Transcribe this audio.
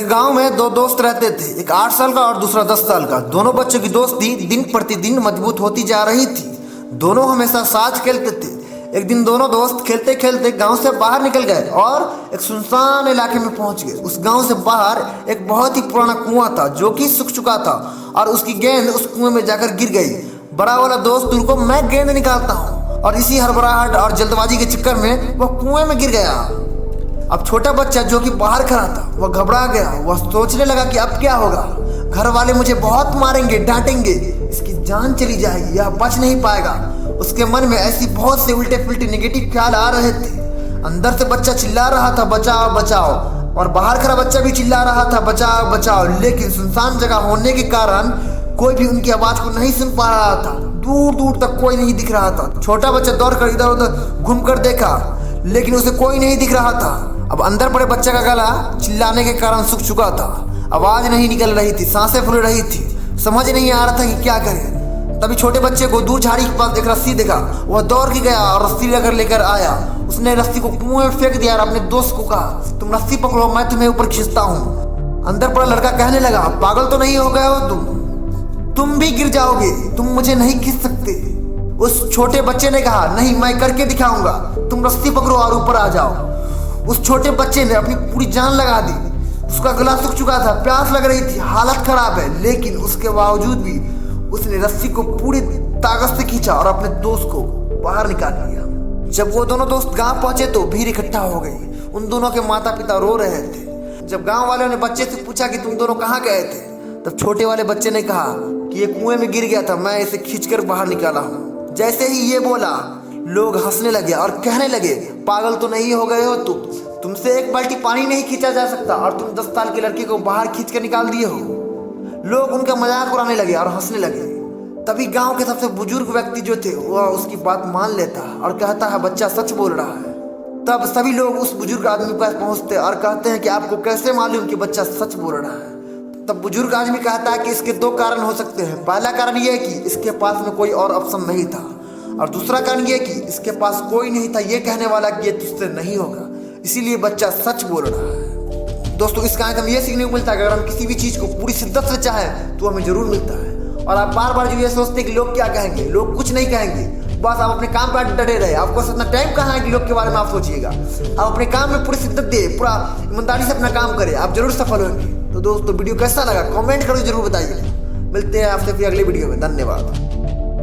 एक गांव में दो दोस्त रहते थे, एक 8 साल का और दूसरा 10 साल का। दोनों बच्चों की दोस्ती दिन प्रतिदिन मजबूत होती जा रही थी। दोनों हमेशा साथ खेलते थे। एक दिन दोनों दोस्त खेलते खेलते गांव से बाहर निकल गए और एक सुनसान इलाके में पहुंच गए। उस गांव से बाहर एक बहुत ही पुराना कुआं था जो कि सूख चुका था और उसकी गेंद उस कुएं में जाकर गिर गई। बड़ा वाला दोस्त तुमको मैं गेंद निकालता हूँ, और इसी हड़बड़ाहट और जल्दबाजी के चक्कर में वह कुएं में गिर गया। अब छोटा बच्चा जो कि बाहर खड़ा था वह घबरा गया। वह सोचने लगा कि अब क्या होगा। घर वाले मुझे बहुत मारेंगे, डांटेंगे, इसकी जान चली जाएगी, यह बच नहीं पाएगा। उसके मन में ऐसी बहुत से उल्टे पुल्टे नेगेटिव ख्याल आ रहे थे। अंदर से बच्चा चिल्ला रहा था बचाओ बचाओ, और बाहर खड़ा बच्चा भी चिल्ला रहा था बचाओ बचाओ, लेकिन सुनसान जगह होने के कारण कोई भी उनकी आवाज को नहीं सुन पा रहा था। दूर दूर तक कोई नहीं दिख रहा था। छोटा बच्चा दौड़कर इधर उधर घूमकर देखा, लेकिन उसे कोई नहीं दिख रहा था। अब अंदर पड़े बच्चे का गला चिल्लाने के कारण सूख चुका था। आवाज नहीं निकल रही थी, सांसें फूल रही थी। समझ नहीं आ रहा था कि क्या करे। तभी छोटे बच्चे को दूर झाड़ी के पास एक रस्सी देखा। वह दौड़ के गया और रस्सी लेकर आया। उसने रस्सी को कुएं में फेंक दिया और अपने दोस्त को कहा तुम रस्सी पकड़ो, मैं तुम्हें ऊपर खींचता हूँ। अंदर पड़ा लड़का कहने लगा पागल तो नहीं हो गए हो तुम भी गिर जाओगे, तुम मुझे नहीं खींच सकते। उस छोटे बच्चे ने कहा नहीं, मैं करके दिखाऊंगा, तुम रस्सी पकड़ो और ऊपर आ जाओ। उस छोटे बच्चे ने अपनी पूरी जान लगा दी। उसका गला सूख चुका था, प्यास लग रही थी, हालत खराब है, लेकिन उसके बावजूद भी उसने रस्सी को पूरी ताकत से खींचा और अपने दोस्त को बाहर निकाल लिया। जब वो दोनों दोस्त गांव पहुंचे तो भीड़ इकट्ठा हो गई। उन दोनों के माता पिता रो रहे थे। जब गांव वालों ने बच्चे से पूछा कि तुम दोनों कहाँ गए थे, तब छोटे वाले बच्चे ने कहा कि ये कुएं में गिर गया था, मैं इसे खींचकर बाहर निकाला हूँ। जैसे ही ये बोला लोग हंसने लगे और कहने लगे पागल तो नहीं हो गए हो तुमसे एक बाल्टी पानी नहीं खींचा जा सकता और तुम 10 साल के लड़के को बाहर खींच कर निकाल दिए हो। लोग उनका मजाक उड़ाने लगे और हंसने लगे। तभी गांव के सबसे बुजुर्ग व्यक्ति जो थे वह उसकी बात मान लेता और कहता है बच्चा सच बोल रहा है। तब सभी लोग उस बुजुर्ग आदमी के पास पहुंचते और कहते हैं कि आपको कैसे मालूम कि बच्चा सच बोल रहा है। तब बुजुर्ग आदमी कहता है कि इसके 2 कारण हो सकते हैं। पहला कारण यह है कि इसके पास में कोई और ऑप्शन नहीं था, और दूसरा कारण यह कि इसके पास कोई नहीं था ये कहने वाला कि ये तुझसे नहीं होगा, इसीलिए बच्चा सच बोल रहा है। दोस्तों, इस कहानी से हमें यह सीखने को मिलता है कि अगर हम किसी भी चीज़ को पूरी शिद्दत से चाहें तो हमें जरूर मिलता है। और आप बार बार जो ये सोचते हैं कि लोग क्या कहेंगे, लोग कुछ नहीं कहेंगे, बस आप अपने काम पर डटे रहे। आपको इतना टाइम कहाँ है कि लोग के बारे में आप सोचिएगा। आप अपने काम में पूरी शिद्दत दे, पूरा ईमानदारी से अपना काम करें, आप जरूर सफल होंगे। तो दोस्तों, वीडियो कैसा लगा कमेंट करके जरूर बताइए। मिलते हैं आपसे फिर अगले वीडियो में। धन्यवाद।